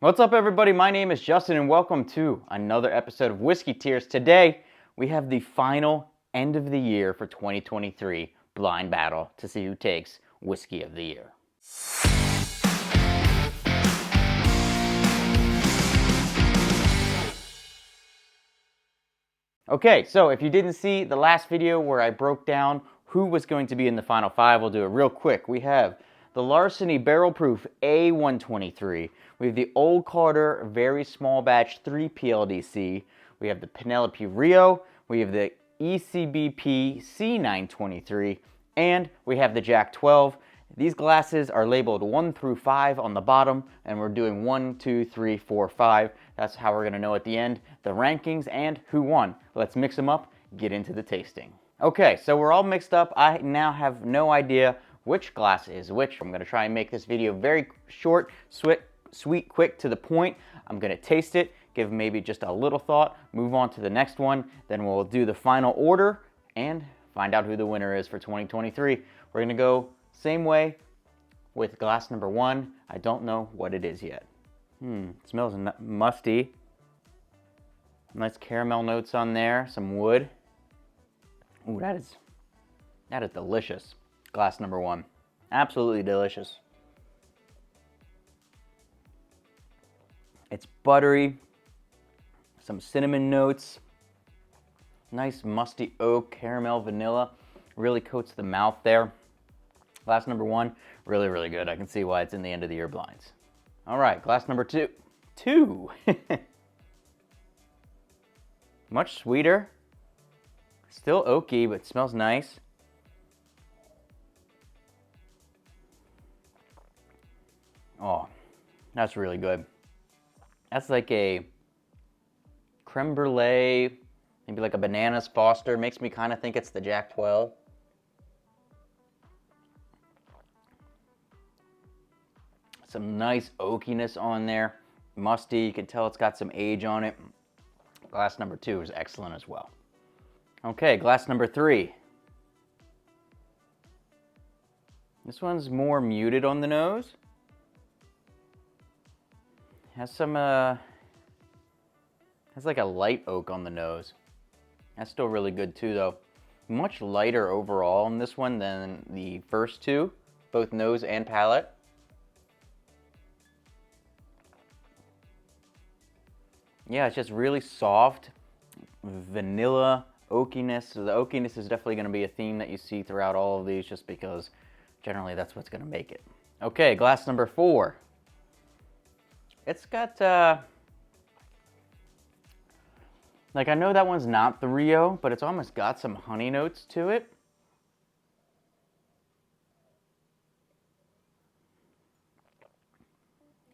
What's up, everybody? My name is Justin and welcome to another episode of Whiskey Tears. Today we have the final end of the year for 2023 blind battle to see who takes Whiskey of the Year. Okay, so if you didn't see the last video where I broke down who was going to be in the final five, we'll do it real quick. We have the Larceny Barrel Proof A123. We have the Old Carter Very Small Batch 3 PLDC. We have the Penelope Rio. We have the ECBP C923. And we have the Jack 12. These glasses are labeled 1 through 5 on the bottom, and we're doing 1, 2, 3, 4, 5. That's how we're going to know at the end the rankings and who won. Let's mix them up, get into the tasting. Okay, so we're all mixed up. I now have no idea which glass is which. I'm going to try and make this video very short, sweet, quick, to the point. I'm going to taste it, give maybe just a little thought, move on to the next one, then we'll do the final order and find out who the winner is for 2023. We're going to go same way with glass number 1. I don't know what it is yet. It smells musty. Nice caramel notes on there, some wood. Ooh, that is delicious. Glass number 1. Absolutely delicious. It's buttery, some cinnamon notes, nice musty oak, caramel, vanilla. Really coats the mouth there. Glass number 1, really, really good. I can see why it's in the end of the year blinds. All right, glass number 2. Much sweeter. Still oaky, but smells nice. Oh, that's really good. That's like a creme brulee, maybe like a bananas Foster. Makes me kind of think it's the Jack 12. Some nice oakiness on there. Musty, you can tell it's got some age on it. Glass number 2 is excellent as well. Okay, glass number 3. This one's more muted on the nose. Has some, has like a light oak on the nose. That's still really good too, though. Much lighter overall in this one than the first two, both nose and palate. Yeah, it's just really soft, vanilla oakiness. So the oakiness is definitely going to be a theme that you see throughout all of these, just because generally that's what's going to make it. Okay, glass number 4. It's got, like, I know that one's not the Rio, but it's almost got some honey notes to it.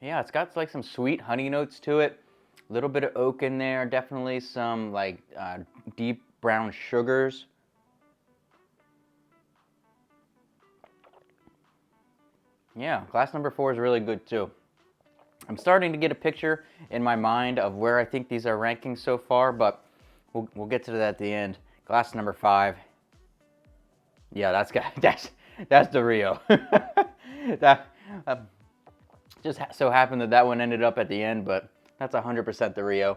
Yeah, it's got like some sweet honey notes to it. A little bit of oak in there, definitely some like deep brown sugars. Yeah, glass number 4 is really good too. I'm starting to get a picture in my mind of where I think these are ranking so far, but we'll get to that at the end. Glass number 5. Yeah, that's the Rio. That just so happened that one ended up at the end, but that's 100% the Rio.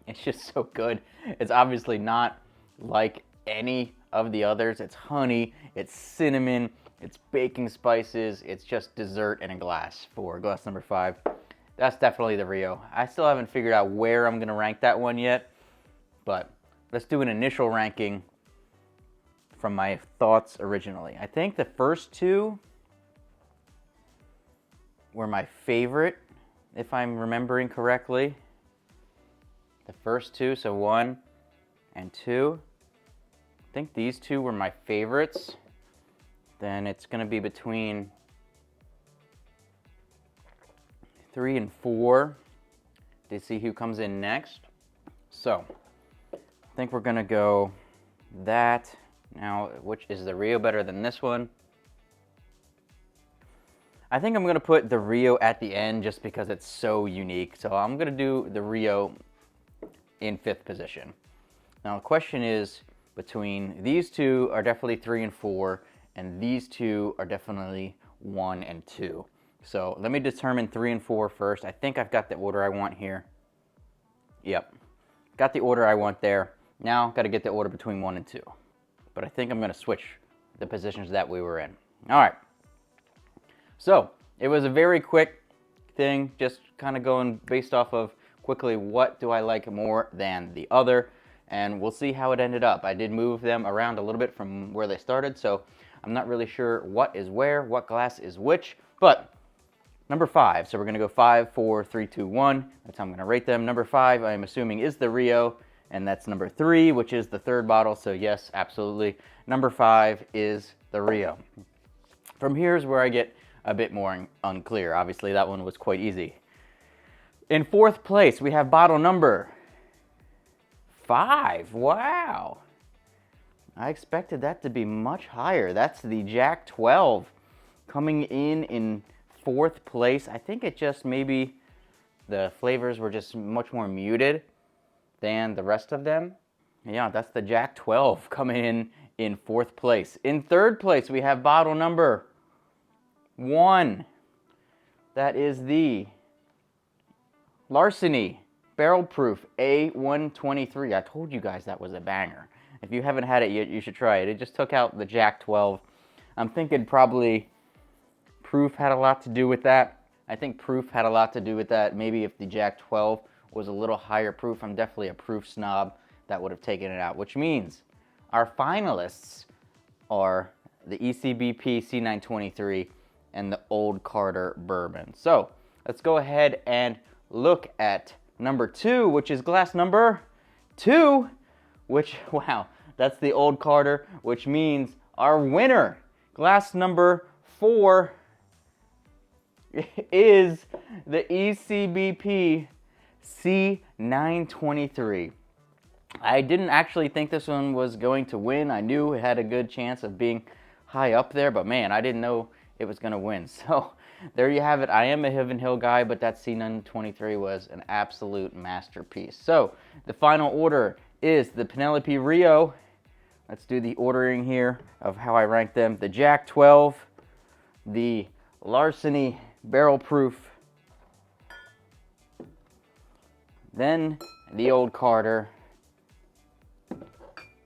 It's just so good. It's obviously not like any of the others. It's honey, it's cinnamon, it's baking spices. It's just dessert in a glass for glass number 5. That's definitely the Rio. I still haven't figured out where I'm going to rank that one yet, but let's do an initial ranking from my thoughts originally. I think the first 2 were my favorite, if I'm remembering correctly. The first 2, so 1 and 2. I think these 2 were my favorites. Then it's going to be between 3 and 4 to see who comes in next. So, I think we're going to go that. Now, which is the Rio better than this one? I think I'm going to put the Rio at the end just because it's so unique. So I'm going to do the Rio in 5th position. Now the question is, between these 2 are definitely 3 and 4, and these 2 are definitely 1 and 2. So let me determine 3 and 4 first. I think I've got the order I want here. Yep, got the order I want there. Now got to get the order between 1 and 2. But I think I'm going to switch the positions that we were in. All right. So it was a very quick thing, just kind of going based off of quickly what do I like more than the other, and we'll see how it ended up. I did move them around a little bit from where they started, so I'm not really sure what is where, what glass is which, but number 5, so we're going to go 5, 4, 3, 2, 1. That's how I'm going to rate them. Number 5, I'm assuming, is the Rio, and that's number 3, which is the third bottle, so yes, absolutely. Number 5 is the Rio. From here is where I get a bit more unclear. Obviously, that one was quite easy. In 4th place, we have bottle number 5. Wow. I expected that to be much higher. That's the Jack 12 coming in 4th place. I think it just maybe the flavors were just much more muted than the rest of them. Yeah, that's the Jack 12 coming in 4th place. In 3rd place, we have bottle number 1. That is the Larceny Barrel Proof A123. I told you guys that was a banger. If you haven't had it yet, you should try it. It just took out the Jack 12. I'm thinking probably proof had a lot to do with that. I think proof had a lot to do with that. Maybe if the Jack 12 was a little higher proof, I'm definitely a proof snob, that would have taken it out, which means our finalists are the ECBP C923 and the Old Carter Bourbon. So let's go ahead and look at number 2, which is glass number 2, which, wow, that's the Old Carter, which means our winner, glass number 4, is the ECBP C923. I didn't actually think this one was going to win. I knew it had a good chance of being high up there, but man, I didn't know it was going to win. So there you have it. I am a Heaven Hill guy, but that C923 was an absolute masterpiece. So the final order is the Penelope Rio. Let's do the ordering here of how I rank them. The Jack 12, the Larceny Barrel Proof, then the Old Carter,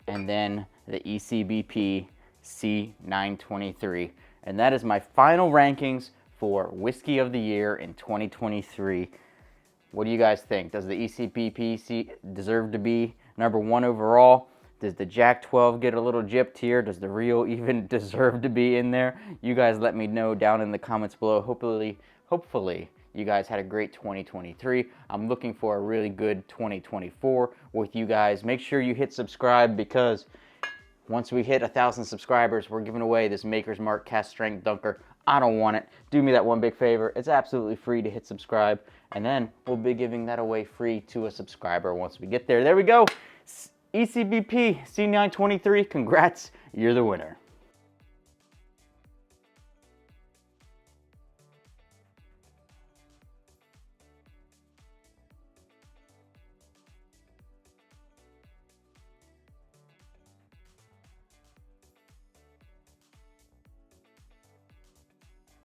and then the ECBP C923. And that is my final rankings for Whiskey of the Year in 2023. What do you guys think? Does the ECBP deserve to be number 1 overall? Does the Jack 12 get a little gypped here? Does the Rio even deserve to be in there? You guys let me know down in the comments below. Hopefully you guys had a great 2023. I'm looking for a really good 2024 with you guys. Make sure you hit subscribe, because once we hit 1,000 subscribers, we're giving away this Maker's Mark Cast Strength Dunker. I don't want it. Do me that one big favor. It's absolutely free to hit subscribe, and then we'll be giving that away free to a subscriber once we get there. There we go. ECBP C923. Congrats. You're the winner.